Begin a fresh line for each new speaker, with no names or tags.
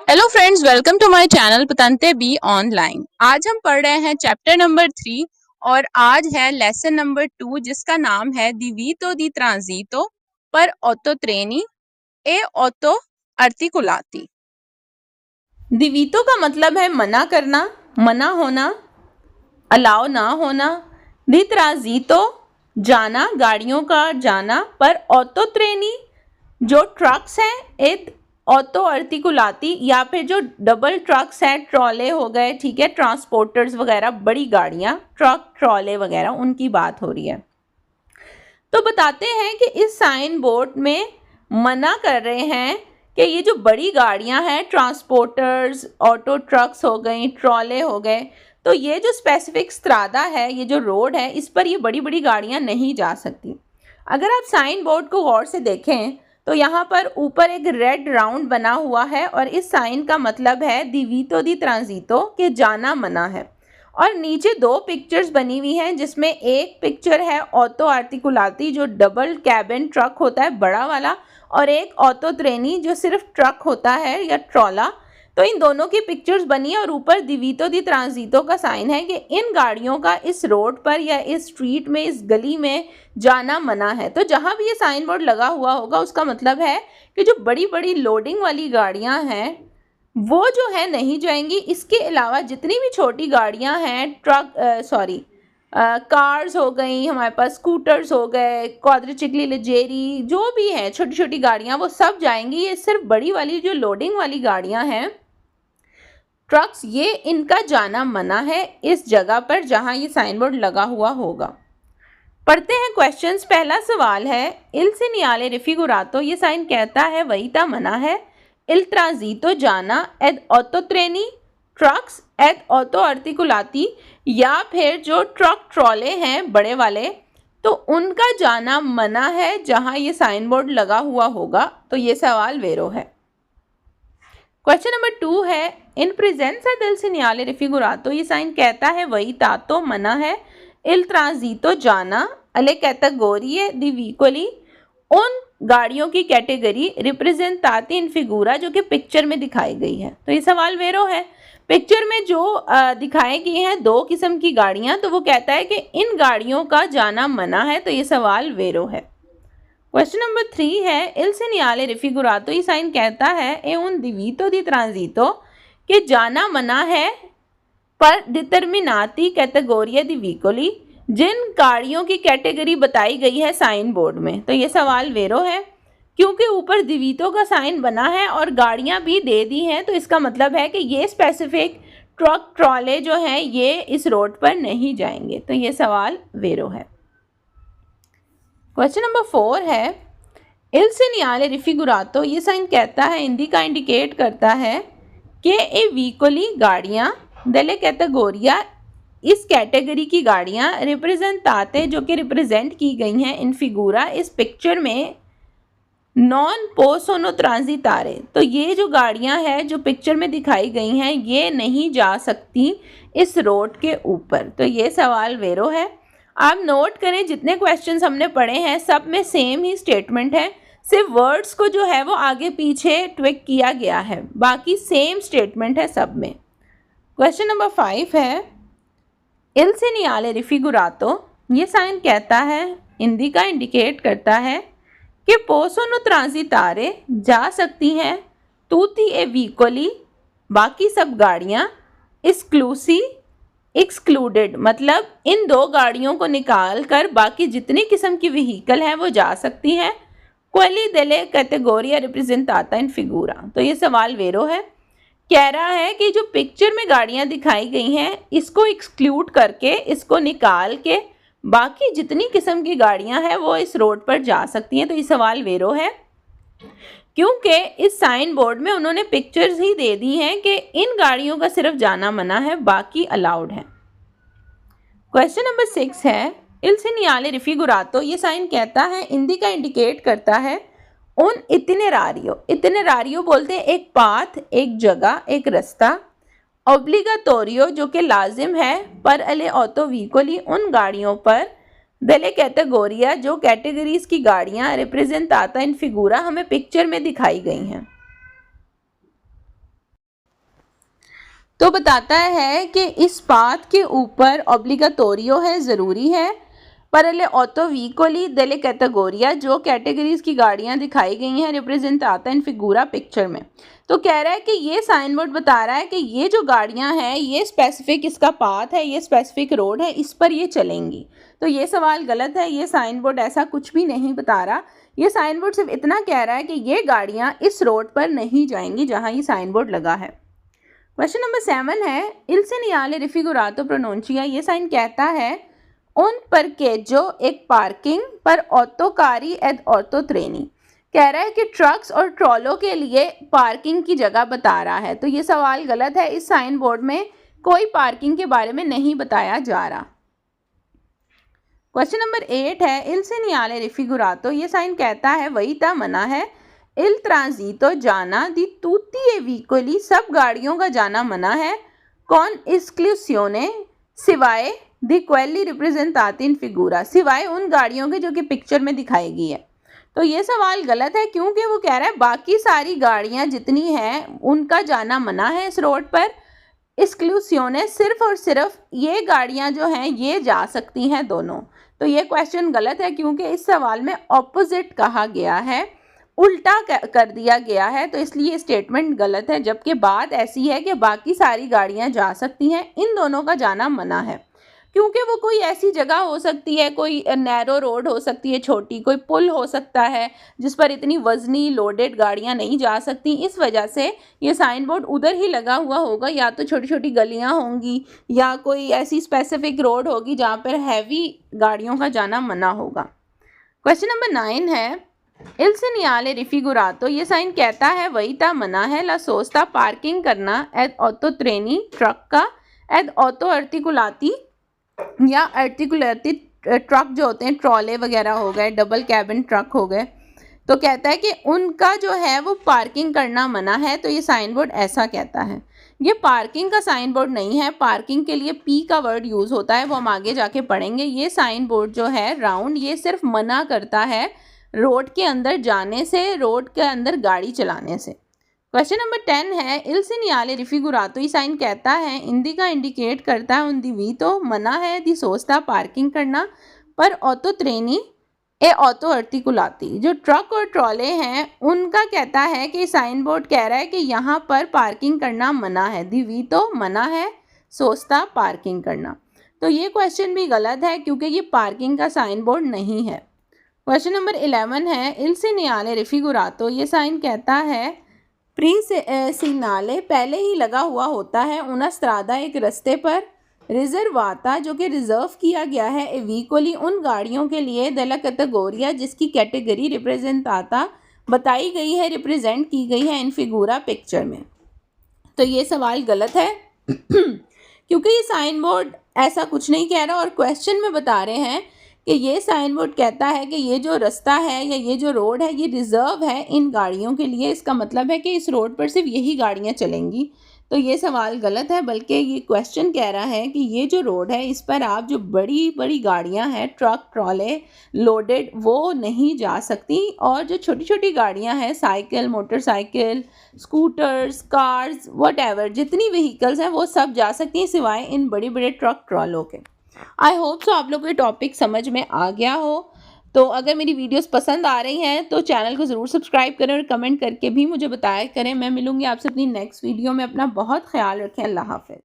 Hello friends, welcome to my channel पतंते be online. आज हम पढ़ रहे हैं चैप्टर नंबर 3 और आज है लेसन नंबर 2 जिसका नाम है दिवीतो दी ट्रांजीतो पर ऑटो ट्रेनी ए ऑटो अर्टिकुलाती।
दिवीतो का मतलब है मना करना, मना होना, अलाउ ना होना। दी ट्रांजीतो जाना, गाड़ियों का जाना। पर ऑटो ट्रेनी जो ट्रक्स हैं, एक ऑटो अर्टिकुलाती या फिर जो डबल ट्रक्स हैं, ट्रॉले हो गए, ठीक है, ट्रांसपोर्टर्स वगैरह, बड़ी गाड़ियां, ट्रक ट्रॉले वगैरह, उनकी बात हो रही है। तो बताते हैं कि इस साइन बोर्ड में मना कर रहे हैं कि ये जो बड़ी गाड़ियां हैं, ट्रांसपोर्टर्स, ऑटो ट्रक्स हो गई, ट्रॉले हो गए, तो ये जो स्पेसिफिक स्त्रादा है, ये जो रोड है, इस पर ये बड़ी बड़ी गाड़ियां नहीं जा सकती। अगर आप साइन बोर्ड को गौर से देखें तो यहाँ पर ऊपर एक रेड राउंड बना हुआ है और इस साइन का मतलब है दिवीतो दी ट्रांजीतो के जाना मना है। और नीचे दो पिक्चर्स बनी हुई हैं जिसमें एक पिक्चर है ऑटो आर्टिकुलाती जो डबल कैबिन ट्रक होता है बड़ा वाला, और एक ऑटो ट्रेनी जो सिर्फ ट्रक होता है या ट्रॉला। तो इन दोनों की पिक्चर्स बनी है और ऊपर दिवीतो दी ट्रांजीतो का साइन है कि इन गाड़ियों का इस रोड पर या इस स्ट्रीट में, इस गली में जाना मना है। तो जहाँ भी ये साइन बोर्ड लगा हुआ होगा उसका मतलब है कि जो बड़ी बड़ी लोडिंग वाली गाड़ियाँ हैं वो जो है नहीं जाएंगी। इसके अलावा जितनी भी छोटी गाड़ियां हैं, कार्स हो गई, हमारे पास स्कूटर्स हो गए, क्वाड्रिचिकली लेजेरी, जो भी हैं छोटी छोटी गाड़ियां, वो सब जाएंगी। ये सिर्फ बड़ी वाली जो लोडिंग वाली गाड़ियां हैं, ट्रक्स, ये इनका जाना मना है इस जगह पर जहां ये साइन बोर्ड लगा हुआ होगा। पढ़ते हैं क्वेश्चंस। पहला सवाल है इल सिनियाले रिफिगुरातो, ये साइन कहता है वही ता मना है। Il transito जाना एड ऑटो ट्रेनी ट्रक्स एड ऑटो अर्टिकुलाती, या फिर जो ट्रक ट्रॉले हैं बड़े वाले, तो उनका जाना मना है जहां ये साइन बोर्ड लगा हुआ होगा। तो ये सवाल वेरो है। क्वेश्चन नंबर 2 है इन प्रेजेंसा del segnale raffigurato, ये साइन कहता है वही ता तो मना है। Il transito जाना alle categorie di veicoli, उन गाड़ियों की कैटेगरी रिप्रेजेंटाती इन फिगूरा जो कि पिक्चर में दिखाई गई है। तो ये सवाल वेरो है। पिक्चर में जो दिखाई गई हैं दो किस्म की गाड़ियां, तो वो कहता है कि इन गाड़ियों का जाना मना है। तो ये सवाल वेरो है। क्वेश्चन नंबर 3 है इल सेनियाले रिफिगुरातो, ये साइन कहता है ए उन दिवीतो दी ट्रांजीतो कि जाना मना है पर डिटर्मिनाती कैटेगोरिया दी वीकोली, जिन गाड़ियों की कैटेगरी बताई गई है साइन बोर्ड में। तो ये सवाल वेरो है क्योंकि ऊपर दिवीतो का साइन बना है और गाड़ियां भी दे दी हैं, तो इसका मतलब है कि ये स्पेसिफिक ट्रक ट्रॉले जो हैं ये इस रोड पर नहीं जाएंगे। तो ये सवाल वेरो है। क्वेश्चन नंबर 4 है इल सेनियाले रिफिगुरातो, ये साइन कहता है हिंदी का इंडिकेट करता है कि ए वीकोली गाड़ियाँ दले कैटेगोरिया, इस कैटेगरी की गाड़ियाँ रिप्रेजेंटाते जो कि रिप्रेजेंट की गई हैं इन फिगूरा, इस पिक्चर में, नॉन पोसोनो ट्रांजितारे, तो ये जो गाड़ियाँ हैं जो पिक्चर में दिखाई गई हैं ये नहीं जा सकती इस रोड के ऊपर। तो ये सवाल वेरो है। आप नोट करें जितने क्वेश्चंस हमने पढ़े हैं सब में सेम ही स्टेटमेंट है, सिर्फ वर्ड्स को जो है वो आगे पीछे ट्विक किया गया है, बाकी सेम स्टेटमेंट है सब में। क्वेश्चन नंबर 5 है इल सेनियाले रिफिगुरातो, ये साइन कहता है, हिंदी का इंडिकेट करता है कि पोसोनो ट्रांजितारे जा सकती हैं तूती ए वीकोली, बाकी सब गाड़ियाँ, एक्सक्लूसी एक्सक्लूडेड, मतलब इन दो गाड़ियों को निकाल कर बाकी जितनी किस्म की व्हीकल हैं वो जा सकती हैं। क्वेली देले कैटेगोरिया रिप्रेजेंटाता इन फिगूरा, तो ये सवाल वेरो है। कह रहा है कि जो पिक्चर में गाड़ियां दिखाई गई हैं इसको एक्सक्लूड करके, इसको निकाल के बाकी जितनी किस्म की गाड़ियां हैं वो इस रोड पर जा सकती हैं। तो ये सवाल वेरो है क्योंकि इस साइन बोर्ड में उन्होंने पिक्चर्स ही दे दी हैं कि इन गाड़ियों का सिर्फ जाना मना है, बाकी अलाउड है। क्वेश्चन नंबर 6 है इल सेनियाले रिफिगुरातो, ये साइन कहता है, हिंदी का इंडिकेट करता है उन इतिनेरारियो बोलते हैं एक पाथ, एक जगह, एक रास्ता। ऑब्लिगाटोरियो जो कि लाजिम है, पर अले ऑटो व्हीकली, उन गाड़ियों पर, दले कैटेगोरिया जो कैटेगरीज की गाड़ियाँ, रिप्रेजेंटाता इन फिगूरा हमें पिक्चर में दिखाई गई हैं। तो बताता है कि इस पाथ के ऊपर ऑब्लिगाटोरियो है, ज़रूरी है, पर ले ऑटो व्हीकोली डेले कैटेगोरिया, जो कैटेगरीज की गाड़ियां दिखाई गई हैं रिप्रेजेंट आता है इन फिगूरा पिक्चर में। तो कह रहा है कि ये साइन बोर्ड बता रहा है कि ये जो गाड़ियां हैं ये स्पेसिफिक इसका पाथ है, ये स्पेसिफिक रोड है, इस पर ये चलेंगी। तो ये सवाल गलत है, ये साइन बोर्ड ऐसा कुछ भी नहीं बता रहा। ये साइन बोर्ड सिर्फ इतना कह रहा है कि ये गाड़ियां इस रोड पर नहीं जाएंगी जहां ये साइन बोर्ड लगा है। क्वेश्चन नंबर 7 है इल सेनियाले रिफिगुरातो प्रोनोंचिया। ये साइन कहता है उन परकेजो एक पार्किंग पर ऑटोकारी एड ऑटो ट्रेनी। कह रहा है कि ट्रक्स और ट्रॉलों के लिए पार्किंग की जगह बता रहा है। तो ये सवाल गलत है, इस साइन बोर्ड में कोई पार्किंग के बारे में नहीं बताया जा रहा। क्वेश्चन नंबर 8 है इल सेनियाले रिफिगुरातो। ये साइन कहता है वही ता मना है इल ट्रांजितो जाना दी तुtti e vicoli, सब गाड़ियों का जाना मना है। कौन esclusione सिवाय दी क्वेली रिप्रेजेंटाती इन फिगूरा, सिवाय उन गाड़ियों के जो कि पिक्चर में दिखाई गई है। तो ये सवाल गलत है क्योंकि वो कह रहा है बाकी सारी गाड़ियां जितनी हैं उनका जाना मना है इस रोड पर। एक्सक्लूसियोने सिर्फ और सिर्फ ये गाड़ियां जो हैं ये जा सकती हैं दोनों। तो ये क्वेश्चन गलत है क्योंकि इस सवाल में ऑपोजिट कहा गया है, उल्टा कर दिया गया है, तो इसलिए स्टेटमेंट गलत है। जबकि बात ऐसी है कि बाकी सारी गाड़ियां जा सकती हैं, इन दोनों का जाना मना है क्योंकि वो कोई ऐसी जगह हो सकती है, कोई नैरो रोड हो सकती है छोटी, कोई पुल हो सकता है जिस पर इतनी वजनी लोडेड गाड़ियां नहीं जा सकती। इस वजह से ये साइन बोर्ड उधर ही लगा हुआ होगा, या तो छोटी छोटी गलियां होंगी या कोई ऐसी स्पेसिफिक रोड होगी जहाँ पर हैवी गाड़ियों का जाना मना होगा। क्वेश्चन नंबर 9 है इल सेनियाले रिफिगुरातो। ये साइन कहता है वही ता मना है ला सोस्ता पार्किंग करना एड ऑटो ट्रेनी, ट्रक का, एड ऑटो आर्टिकुलाती या आर्टिकुलेटी ट्रक जो होते हैं, ट्रॉले वगैरह हो गए, डबल कैबिन ट्रक हो गए। तो कहता है कि उनका जो है वो पार्किंग करना मना है। तो ये साइन बोर्ड ऐसा कहता है। ये पार्किंग का साइन बोर्ड नहीं है, पार्किंग के लिए पी का वर्ड यूज़ होता है, वो हम आगे जाके पढ़ेंगे। ये साइन बोर्ड जो है राउंड, ये सिर्फ मना करता है रोड के अंदर जाने से, रोड के अंदर गाड़ी चलाने से। क्वेश्चन नंबर 10 है इल सेनियाले रिफिगुरातो। ये साइन कहता है हिंदी का इंडिकेट करता है उन दी तो मना है दी सोचता पार्किंग करना, पर ऑटो ट्रेनी ए ऑटो आर्टिकुलाती, जो ट्रक और ट्रॉले हैं उनका कहता है कि साइन बोर्ड कह रहा है कि यहाँ पर पार्किंग करना मना है। दी तो मना है, सोचता पार्किंग करना। तो ये क्वेश्चन भी गलत है क्योंकि ये पार्किंग का साइन बोर्ड नहीं है। क्वेश्चन नंबर 11 है इल सेनियाले रिफिगुरातो। ये साइन कहता है प्री सिग्नाले पहले ही लगा हुआ होता है उना स्त्रादा, एक रास्ते पर, रिजर्वाता जो कि रिजर्व किया गया है, ए व्हीकली उन गाड़ियों के लिए, दला कैटेगोरिया जिसकी कैटेगरी रिप्रेजेंटाता बताई गई है, रिप्रेजेंट की गई है इन फिगूरा पिक्चर में। तो ये सवाल गलत है क्योंकि ये साइन बोर्ड ऐसा कुछ नहीं कह रहा और क्वेश्चन में बता रहे हैं कि ये साइन बोर्ड कहता है कि ये जो रास्ता है या ये जो रोड है ये रिजर्व है इन गाड़ियों के लिए। इसका मतलब है कि इस रोड पर सिर्फ यही गाड़ियां चलेंगी। तो ये सवाल गलत है, बल्कि ये क्वेश्चन कह रहा है कि ये जो रोड है इस पर आप जो बड़ी बड़ी गाड़ियां हैं, ट्रक ट्रॉले लोडेड, वो नहीं जा सकती, और जो छोटी छोटी गाड़ियां हैं, cycle, motorcycle, scooters, cars, whatever जितनी व्हीकल्स हैं वो सब जा सकती हैं सिवाय इन बड़े बड़े ट्रक ट्रॉलों के। आई होप सो आप लोग को ये टॉपिक समझ में आ गया हो। तो अगर मेरी वीडियोस पसंद आ रही हैं तो चैनल को ज़रूर सब्सक्राइब करें और कमेंट करके भी मुझे बताया करें। मैं मिलूंगी आपसे अपनी नेक्स्ट वीडियो में। अपना बहुत ख्याल रखें। अल्लाह हाफ़िज़।